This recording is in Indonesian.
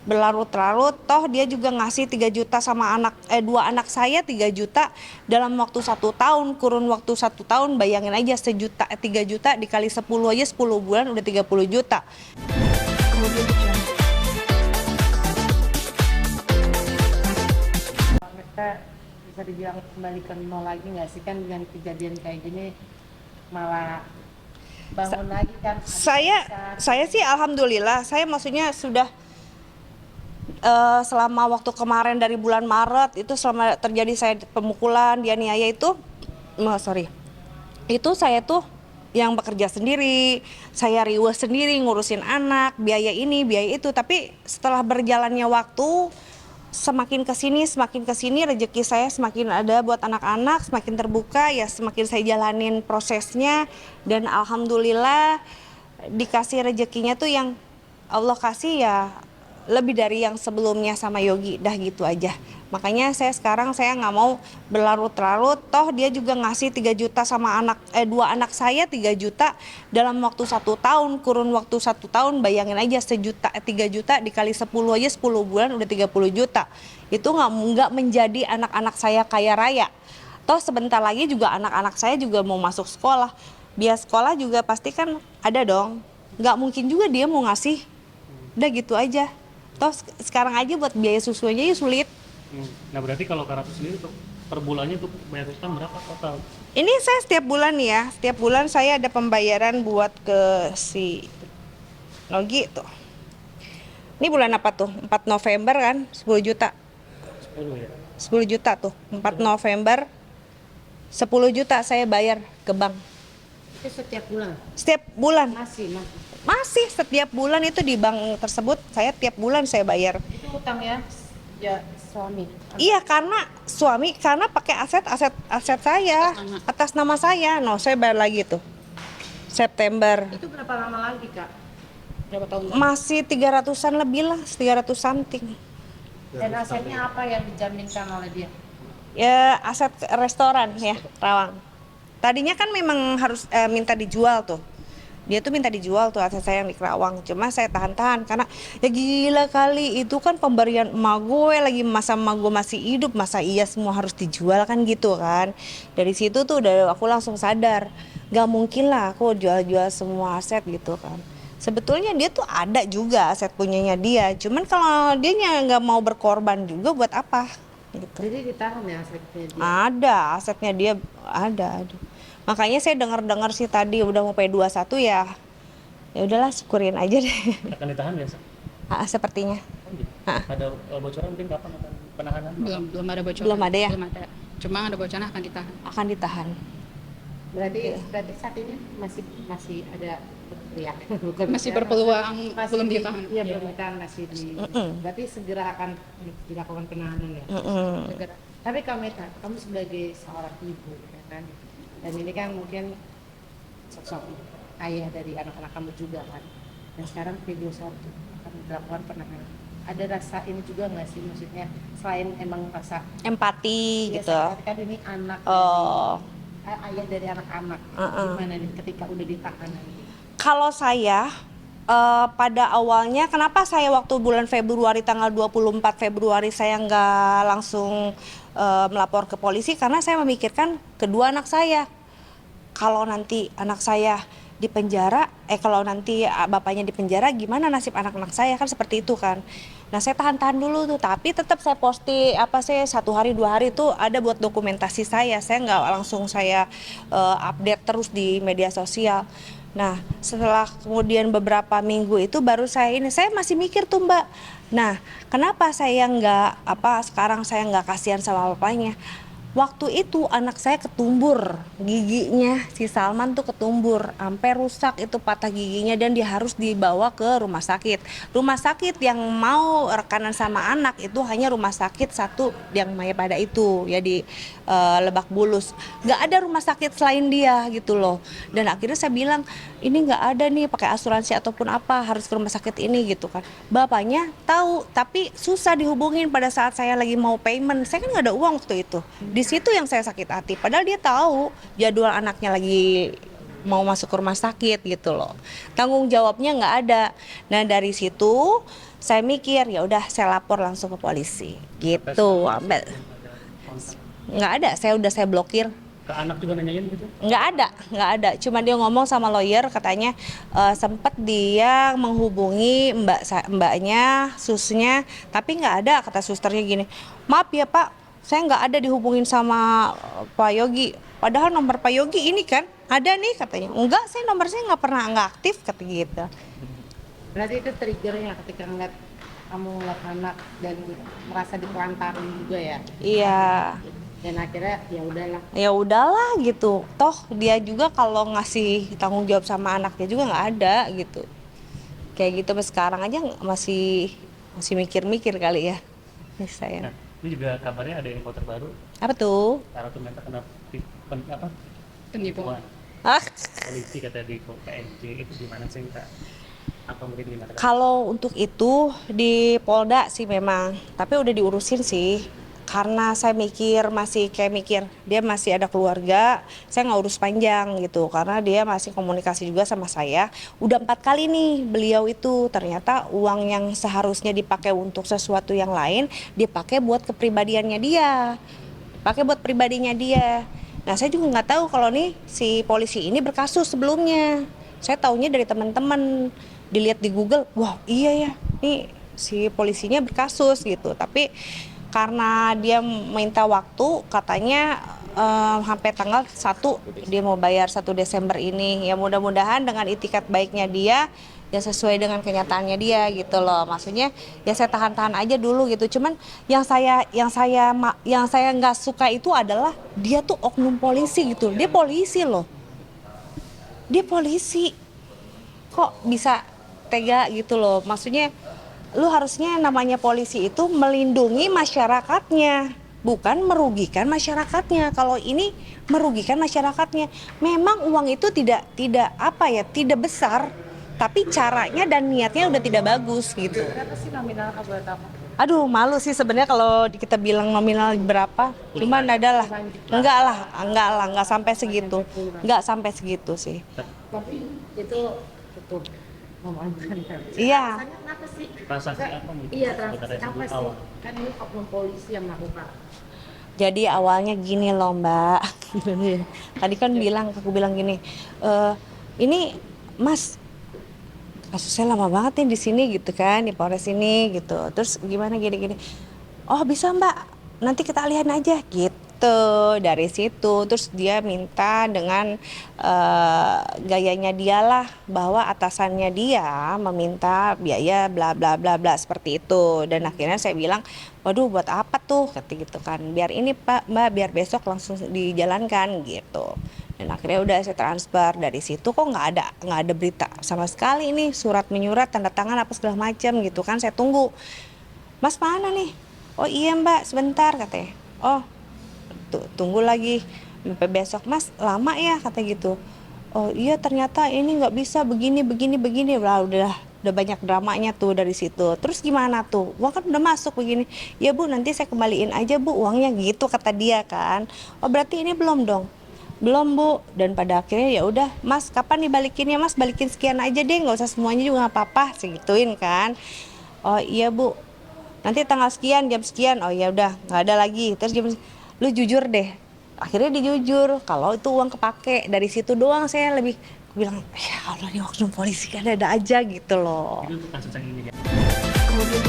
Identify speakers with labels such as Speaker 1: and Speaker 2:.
Speaker 1: berlarut-larut, toh dia juga ngasih 3 juta sama dua anak saya 3 juta dalam waktu 1 tahun, kurun waktu 1 tahun, bayangin aja 3 juta dikali 10 aja 10 bulan udah 30 juta.
Speaker 2: Kita bisa dibilang kembali ke nol lagi nggak sih, kan dengan kejadian kayak gini malah bangun lagi kan?
Speaker 1: Saya sih alhamdulillah, saya maksudnya sudah selama waktu kemarin dari bulan Maret itu, selama terjadi saya pemukulan, dianiaya itu, itu saya tuh yang bekerja sendiri, saya riweh sendiri ngurusin anak, biaya ini, biaya itu. Tapi setelah berjalannya waktu, semakin kesini rezeki saya semakin ada buat anak-anak, semakin terbuka ya, semakin saya jalanin prosesnya, dan alhamdulillah dikasih rezekinya tuh yang Allah kasih ya lebih dari yang sebelumnya sama Yogi, dah gitu aja. Makanya sekarang saya nggak mau berlarut-larut, toh dia juga ngasih 3 juta sama dua anak saya 3 juta dalam waktu 1 tahun, kurun waktu 1 tahun, bayangin aja 3 juta dikali 10 aja 10 bulan udah 30 juta. Itu nggak menjadi anak-anak saya kaya raya. Toh sebentar lagi juga anak-anak saya juga mau masuk sekolah. Biaya sekolah juga pasti kan ada dong. Nggak mungkin juga dia mau ngasih. Udah gitu aja. Toh sekarang aja buat biaya susu aja ya sulit.
Speaker 3: Nah berarti kalau Kak Ratu sendiri tuh per bulannya tuh bayar utang berapa total?
Speaker 1: Ini saya setiap bulan ya, setiap bulan saya ada pembayaran buat ke si Nogi tuh. Ini bulan apa tuh? 4 November kan, 10 juta.
Speaker 3: 10 ya?
Speaker 1: 10 juta tuh, 4 November 10 juta saya bayar ke bank.
Speaker 2: Itu setiap bulan?
Speaker 1: Setiap bulan.
Speaker 2: Masih
Speaker 1: Setiap bulan itu di bank tersebut, saya tiap bulan saya bayar.
Speaker 2: itu utang ya suami?
Speaker 1: Iya, karena pakai aset saya atas nama saya. Saya bayar lagi tuh September.
Speaker 2: Itu berapa lama lagi, Kak? Berapa tahun lagi?
Speaker 1: Masih 300-an lebih lah, 300 something.
Speaker 2: Dan asetnya apa yang dijaminkan oleh dia?
Speaker 1: Ya aset restoran ya, Rawang. Tadinya kan memang harus minta dijual tuh. Dia tuh minta dijual tuh aset saya yang di Kerawang. Cuma saya tahan-tahan karena ya gila kali, itu kan pemberian emak gue, lagi masa emak gue masih hidup, masa iya semua harus dijual kan gitu kan. Dari situ tuh udah aku langsung sadar, gak mungkin lah aku jual-jual semua aset gitu kan. Sebetulnya dia tuh ada juga aset punyanya dia, cuman kalau dia nggak mau berkorban juga buat apa gitu.
Speaker 2: Jadi ditahan ya asetnya dia?
Speaker 1: Ada asetnya dia, ada. Makanya saya dengar sih tadi udah mau P21 ya. Ya udahlah, syukurin aja deh.
Speaker 3: Akan ditahan ya?
Speaker 1: Sepertinya.
Speaker 3: Ada bocoran mungkin kapan akan penahanan?
Speaker 4: Belum ada bocoran.
Speaker 1: Belum ada ya?
Speaker 4: Belum ada. Cuma ada bocoran akan ditahan.
Speaker 1: Akan ditahan.
Speaker 2: Berarti saat ini masih ada ya,
Speaker 4: Masih berpeluang belum ditahan.
Speaker 2: Iya, belum ditahan, masih di. Berarti segera akan dilakukan penahanan ya. Segera. Tapi kamu sebagai seorang ibu ya kan, dan ini kan mungkin sosok ayah dari anak-anak kamu juga kan, dan sekarang video satu akan dilakukan penahanan. Ada rasa ini juga nggak sih, maksudnya selain emang rasa
Speaker 1: Empati gitu.
Speaker 2: kan ini anak ayah dari anak-anak, gimana nih ketika udah ditahan nanti?
Speaker 1: Kalau saya pada awalnya, kenapa saya waktu bulan Februari tanggal 24 Februari saya nggak langsung melapor ke polisi, karena saya memikirkan kedua anak saya. Kalau nanti anak saya di penjara, kalau nanti bapaknya di penjara, gimana nasib anak-anak saya, kan seperti itu kan. Nah saya tahan dulu tuh, tapi tetap saya posting saya 1 hari 2 hari itu ada buat dokumentasi saya nggak langsung saya update terus di media sosial. Nah setelah kemudian beberapa minggu itu baru saya masih mikir tuh Mbak. Nah kenapa saya sekarang saya nggak kasihan sama bapaknya. Waktu itu anak saya ketumbur giginya, si Salman tuh ketumbur, sampai rusak itu, patah giginya, dan dia harus dibawa ke rumah sakit. Rumah sakit yang mau rekanan sama anak itu hanya rumah sakit satu yang Mayapada itu ya, di Lebak Bulus. Gak ada rumah sakit selain dia gitu loh. Dan akhirnya saya bilang, ini gak ada nih pakai asuransi ataupun apa, harus ke rumah sakit ini gitu kan. Bapaknya tahu tapi susah dihubungin pada saat saya lagi mau payment. Saya kan gak ada uang waktu itu. Di situ yang saya sakit hati, padahal dia tahu jadwal anaknya lagi mau masuk ke rumah sakit gitu loh. Tanggung jawabnya nggak ada. Nah dari situ saya mikir ya udah saya lapor langsung ke polisi gitu. Nggak ada, saya blokir.
Speaker 3: Ke anak juga nanyain gitu?
Speaker 1: Nggak ada. Cuma dia ngomong sama lawyer katanya sempat dia menghubungi mbaknya, susnya, tapi nggak ada, kata susternya gini. Maaf ya Pak, saya nggak ada dihubungin sama Pak Yogi. Padahal nomor Pak Yogi ini kan ada nih katanya. Enggak, nomor saya nggak aktif kata gitu.
Speaker 2: Berarti itu triggernya ketika kamu ngeliat anak dan merasa ditelantarin juga ya.
Speaker 1: Iya.
Speaker 2: Dan akhirnya
Speaker 1: Ya udahlah gitu. Toh dia juga kalau ngasih tanggung jawab sama anaknya juga nggak ada gitu. Kayak gitu sekarang aja masih mikir-mikir kali ya. Nih saya.
Speaker 3: Nah, ini juga kabarnya ada info terbaru.
Speaker 1: Apa tuh?
Speaker 3: Rara Tumeta kena
Speaker 4: Penipuan.
Speaker 3: polisi kata di PNJ, itu gimana sih Kak? Apa mungkin gimana?
Speaker 1: Kalau untuk itu di Polda sih memang, tapi udah diurusin sih. Karena saya masih mikir dia masih ada keluarga, saya nggak urus panjang gitu. Karena dia masih komunikasi juga sama saya. Udah 4 kali nih beliau itu ternyata uang yang seharusnya dipakai untuk sesuatu yang lain dipakai buat kepribadiannya dia, pakai buat pribadinya dia. Nah saya juga nggak tahu kalau nih si polisi ini berkasus sebelumnya. Saya taunya dari teman-teman, dilihat di Google, wah iya ya, nih si polisinya berkasus gitu. Tapi karena dia minta waktu, katanya sampai tanggal 1 dia mau bayar 1 Desember ini. Ya mudah-mudahan dengan itikat baiknya dia, ya sesuai dengan kenyataannya dia gitu loh. Maksudnya ya saya tahan-tahan aja dulu gitu. Cuman yang saya nggak suka itu adalah dia tuh oknum polisi gitu. Dia polisi loh. Dia polisi. Kok bisa tega gitu loh. Maksudnya lu harusnya namanya polisi itu melindungi masyarakatnya, bukan merugikan masyarakatnya. Kalau ini merugikan masyarakatnya. Memang uang itu tidak besar, tapi caranya dan niatnya udah tidak bagus gitu.
Speaker 2: berapa sih nominal kamu buat kamu?
Speaker 1: Aduh, malu sih sebenarnya kalau kita bilang nominal berapa. Cuman adalah enggak sampai segitu. Enggak sampai segitu sih.
Speaker 2: Tapi itu cukup memalukan kan?
Speaker 1: Iya.
Speaker 2: Rasanya kenapa sih?
Speaker 3: Transaksi apa mungkin?
Speaker 2: Iya,
Speaker 3: Sebenarnya
Speaker 2: transaksi apa
Speaker 3: sebelum
Speaker 2: sih?
Speaker 3: awal.
Speaker 2: Kan ini oknum polisi yang melakukan.
Speaker 1: Jadi awalnya gini loh Mbak, tadi kan aku bilang gini, ini Mas, kasusnya lama banget nih di sini gitu kan, di Polres ini gitu. Terus gimana gini-gini? Oh bisa Mbak, nanti kita lihat aja gitu. Dari situ terus dia minta dengan gayanya dialah bahwa atasannya dia meminta biaya bla bla bla bla seperti itu. Dan akhirnya saya bilang, waduh buat apa tuh kata gitu kan, biar ini Pak Mbak, biar besok langsung dijalankan gitu. Dan akhirnya udah saya transfer. Dari situ kok nggak ada berita sama sekali, ini surat menyurat tanda tangan apa segala macam gitu kan. Saya tunggu, Mas mana nih? Oh iya Mbak sebentar katanya. Oh tunggu lagi sampai besok. Mas lama ya kata gitu. Oh iya ternyata ini nggak bisa begini lah. Udah banyak dramanya tuh dari situ. Terus gimana tuh, uang kan udah masuk begini. Ya Bu nanti saya kembaliin aja Bu uangnya gitu kata dia kan. Oh berarti ini belum dong? Belum Bu. Dan pada akhirnya ya udah Mas kapan dibalikinnya Mas, balikin sekian aja deh, nggak usah semuanya juga nggak apa-apa segituin kan. Oh iya Bu nanti tanggal sekian jam sekian. Oh ya udah nggak ada lagi. Terus lu jujur deh. Akhirnya dia jujur kalau itu uang kepake. Dari situ doang saya lebih bilang, ya Allah ini oknum polisi kan ada aja gitu loh.
Speaker 3: Itu untuk kasus yang ini ya.
Speaker 1: Kemudian